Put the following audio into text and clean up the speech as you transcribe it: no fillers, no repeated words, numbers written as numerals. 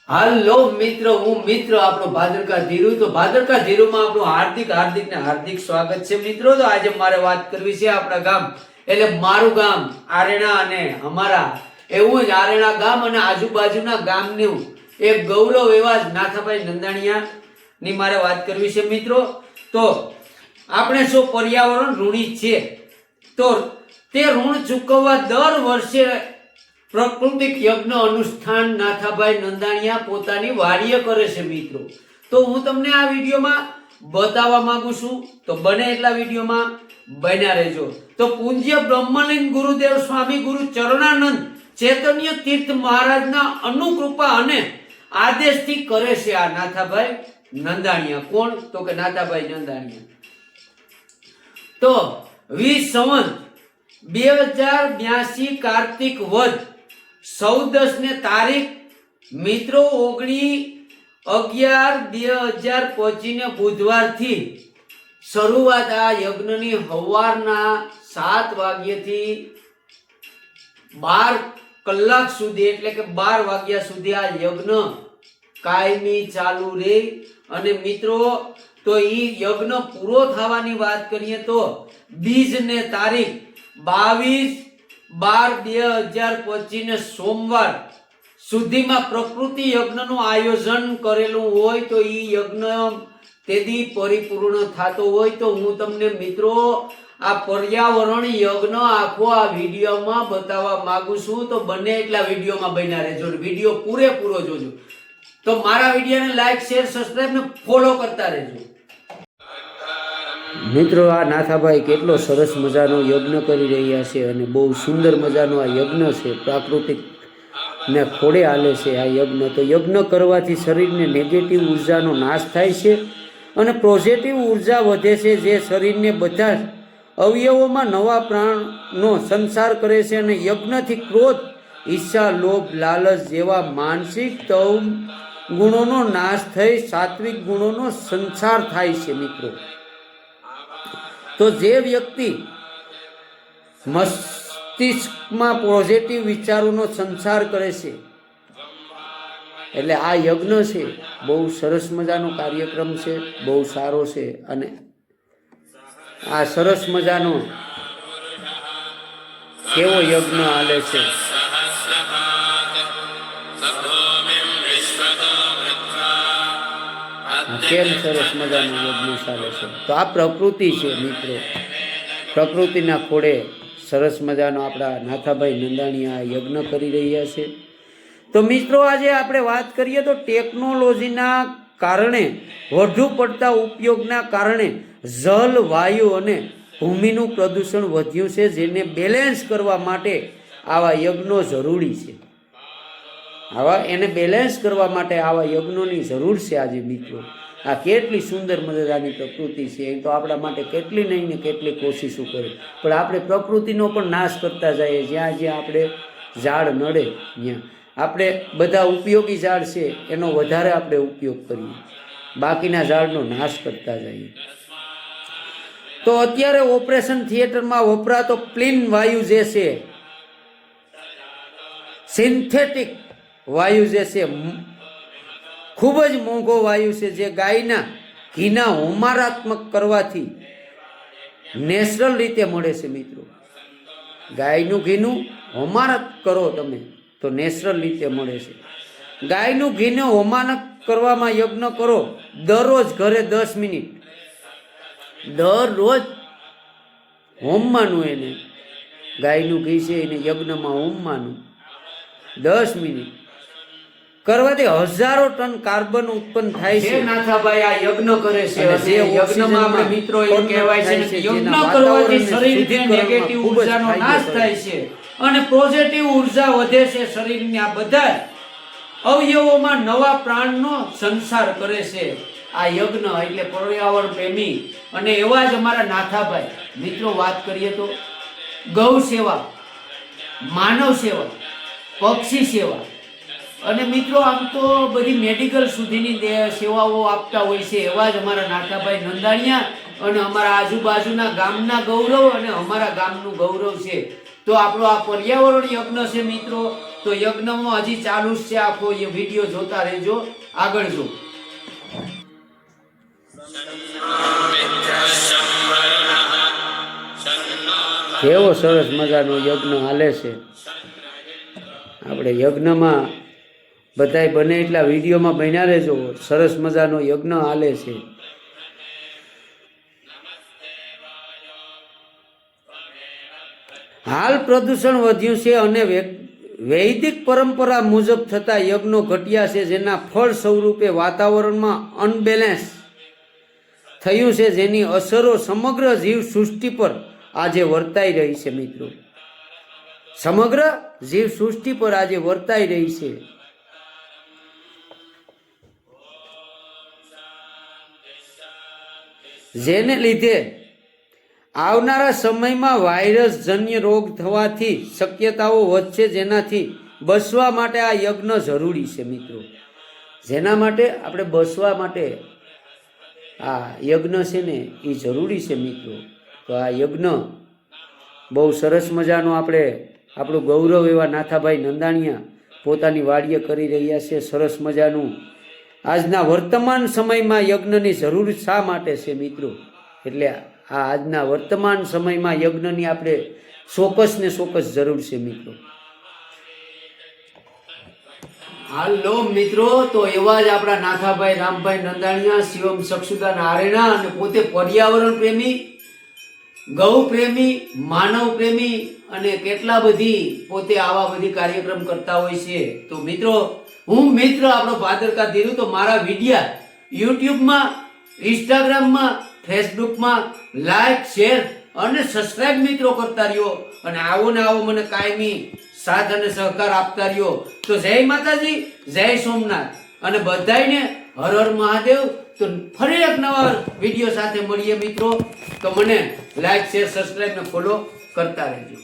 હાલો મિત્રો, હું મિત્ર આપણો ભાદરકા ધીરુ. તો ભાદરકા ધીરુમાં આપણું હાર્દિક સ્વાગત છે મિત્રો. તો આજે મારે વાત કરવી છે આપણા ગામ એટલે મારું ગામ આરેણા અને અમારા એવું જ આરેણા ગામ અને આજુબાજુના ગામનું એક ગૌરવ એવા જ નાથાભાઈ નંદાણીયા ની મારે વાત કરવી છે મિત્રો. તો આપણે શું પર્યાવરણ ઋણી છે, તો તે ઋણ ચૂકવવા દર વર્ષે પ્રાકૃતિક યજ્ઞ અનુષ્ઠાન નાથાભાઈ નંદાણીયા પોતાની વાડીએ કરે છે મિત્રો. તો હું તમને આ વિડીયોમાં બતાવવા માંગુ છું, તો બને એટલા વિડીયોમાં બન્યા રહેજો. તો પૂજ્ય બ્રહ્મલિંગ ગુરુદેવ સ્વામી ગુરુ ચરણાનંદ ચૈતન્ય તીર્થ મહારાજના અનુકૃપા અને આદેશથી કરે છે આ નાથાભાઈ નંદાણીયા. કોણ? તો કે નાથાભાઈ નંદાણીયા. તો 20 સંવત 2082 કાર્તિક વદ 14 ને તારીખ મિત્રો 19/11/2025 ને બુધવાર થી શરૂઆત આ યજ્ઞની સવારના 7 વાગ્યાથી 12 કલાક સુધી એટલે કે 12 વાગ્યા સુધી આ યજ્ઞ કાયમી ચાલુ રહે. અને મિત્રો તો ઈ યજ્ઞ પૂરો થવાની વાત કરીએ તો બીજ ને તારીખ 22/12/2025 ને સોમવાર સુધીમાં પ્રકૃતિ યજ્ઞનું આયોજન કરેલું હોય તો ઈ યજ્ઞ તેદી પરિપૂર્ણ થતો હોય. તો હું તમને મિત્રો આ પર્યાવરણ યજ્ઞ આખો આ વિડીયોમાં બતાવવા માંગુ છું. તો બને એટલા વિડીયોમાં બન્યા રહેજો, વિડીયો પૂરેપૂરો જોજો. તો મારા વિડીયોને લાઈક, શેર, સબસ્ક્રાઇબ ને ફોલો કરતા રહેજો મિત્રો. આ નાથાભાઈ કેટલો સરસ મજાનો યજ્ઞ કરી રહ્યા છે અને બહુ સુંદર મજાનો આ યજ્ઞ છે. પ્રાકૃતિક ને ખોડે હાલે છે આ યજ્ઞ. તો યજ્ઞ કરવાથી શરીરને નેગેટિવ ઉર્જાનો નાશ થાય છે અને પોઝિટિવ ઉર્જા વધે છે, જે શરીરને બધા અવયવોમાં નવા પ્રાણનો સંચાર કરે છે. અને યજ્ઞથી ક્રોધ, ઈચ્છા, લોભ, લાલચ જેવા માનસિક ગુણોનો નાશ થઈ સાત્વિક ગુણોનો સંચાર થાય છે મિત્રો. તો જે વ્યક્તિ મસ્તિષ્કમાં પોઝિટિવ વિચારોનો સંચાર કરે છે એટલે આ યજ્ઞ છે બહુ સરસ મજાનો કાર્યક્રમ છે, બહુ સારો છે. અને આ સરસ મજાનો કેવો યજ્ઞ હાલે છે. કેમ સરસ મજાનો યજ્ઞ ચાલે છે. તો આ પ્રકૃતિ છે મિત્રો. પ્રકૃતિના ખોડે સરસ મજાનો આપણા નાથાભાઈ નંદાણીયા યજ્ઞ કરી રહ્યા છે. તો મિત્રો આજે આપણે વાત કરીએ તો ટેકનોલોજીના કારણે વધુ પડતા ઉપયોગના કારણે જલ, વાયુ અને ભૂમિનું પ્રદૂષણ વધ્યું છે, જેને બેલેન્સ કરવા માટે આવા યજ્ઞો જરૂરી છે. એને બેલેન્સ કરવા માટે આવા યજ્ઞોની જરૂર છે આજે મિત્રો. આ કેટલી સુંદર મજાની પ્રકૃતિ છે, એ તો આપણા માટે કેટલી નહીં ને કેટલી કોશિશો કરે, પણ આપણે પ્રકૃતિનો પણ નાશ કરતા જઈએ. જ્યાં જ્યાં આપણે ઝાડ નડે ત્યાં આપણે બધા ઉપયોગી ઝાડ છે એનો વધારે આપણે ઉપયોગ કરીએ, બાકીના ઝાડનો નાશ કરતા જઈએ. તો અત્યારે ઓપરેશન થિયેટરમાં વપરાતો પ્લેન વાયુ જે છે, સિન્થેટિક વાયુ જે છે, ખૂબ જ મોંઘો વાયુ છે, જે ગાયના ઘીના હોમારાત્મક કરવાથી નેચરલ રીતે મળે છે મિત્રો. ગાયનું ઘીનું હોમારત કરો તમે તો નેચરલ રીતે મળે છે. ગાયનું ઘીને હોમારત કરવામાં યજ્ઞ કરો દરરોજ ઘરે 10 મિનિટ, દરરોજ હોમવાનું. એને ગાયનું ઘી છે એને યજ્ઞમાં હોમવાનું 10 મિનિટ કરવાથી હજારો ટન કાર્બન ઉત્પન્ન થાય છે. નાથાભાઈ આ યજ્ઞ કરે છે. જે યજ્ઞમાં આપણે મિત્રો એવું કહેવાય છે કે યજ્ઞ કરવાથી શરીરને નેગેટિવ ઉર્જાનો નાશ થાય છે અને પોઝિટિવ ઉર્જા વધે છે. શરીરના બધા અવયવોમાં નવા પ્રાણનો સંચાર કરે છે આ યજ્ઞ. એટલે પર્યાવરણ પ્રેમી અને એવા જ અમારા નાથાભાઈ મિત્રો વાત કરીએ તો ગૌ સેવા, માનવ સેવા, પક્ષી સેવા અને મિત્રો આમ તો બધી મેડિકલ સુધીની સેવાઓ આપતા હોય છે. એવા જ અમારા નાથાભાઈ નંદાણીયા અને અમારા આજુબાજુના ગામના ગૌરવ અને અમારા ગામનું ગૌરવ છે. તો આપણો આ પર્યાવરણ યજ્ઞ છે મિત્રો. તો યજ્ઞમાં હજી ચાલુ જ છે, આખો એ વિડીયો જોતા રહેજો, આગળ જો. કેવો સરસ મજાનો યજ્ઞ હાલે છે. આપણે યજ્ઞમાં બધાય બને એટલા વિડીયોમાં બન્યા રહેજો. સરસ મજાનો યજ્ઞ હાલે છે. હાલ પ્રદૂષણ વધ્યું છે અને વૈદિક પરંપરા મુજબ થતા યજ્ઞો ઘટ્યા છે, જેના ફળ સ્વરૂપે વાતાવરણમાં અનબેલેન્સ થયું છે, જેની અસરો સમગ્ર જીવ સૃષ્ટિ પર આજે વર્તાઈ રહી છે. મિત્રો, સમગ્ર જીવ સૃષ્ટિ પર આજે વર્તાઈ રહી છે. જેને લીધે આવનારા સમયમાં વાયરસ જન્ય રોગ થવાથી શક્યતાઓ વધશે, જેનાથી બચવા માટે આ યજ્ઞ જરૂરી છે. મિત્રો, જેના માટે આપણે બચવા માટે આ યજ્ઞ છે ને એ જરૂરી છે. મિત્રો, તો આ યજ્ઞ બહુ સરસ મજાનો આપણું ગૌરવ એવા નાથાભાઈ નંદાણીયા પોતાની વાડીએ કરી રહ્યા છે. સરસ મજાનું આજના વર્તમાન સમયમાં યજ્ઞની જરૂર શા માટે છે? મિત્રો, એટલે આજના વર્તમાન સમયમાં યજ્ઞની આપણે ચોક્કસ ને ચોક્કસ જરૂર છે. મિત્રો, હાલો મિત્રો, તો એવા જ આપણા નાથાભાઈ રામભાઈ નંદાણીયા, શિવમ ચક્ષુદાન આરેણા, અને પોતે પર્યાવરણ પ્રેમી, ગૌ પ્રેમી, માનવ પ્રેમી, અને કેટલા બધી પોતે આવા બધી કાર્યક્રમ કરતા હોય છે. તો મિત્રો, હું મિત્ર આપણો ભાદરકા ધીરુ, તો મારા વિડીયા યુટ્યુબમાં, ઇન્સ્ટાગ્રામમાં, ફેસબુકમાં લાઈક, શેર અને સબસ્ક્રાઇબ મિત્રો કરતા રહ્યો, અને આવો ને આવો મને કાયમી સાથ અને સહકાર આપતા રહ્યો. તો જય માતાજી, જય સોમનાથ, અને બધાયને હર હર મહાદેવ. તો ફરી એક નવા વિડીયો સાથે મળીએ મિત્રો. તો મને લાઈક, શેર, સબસ્ક્રાઇબ ને ફોલો કરતા રહેજો.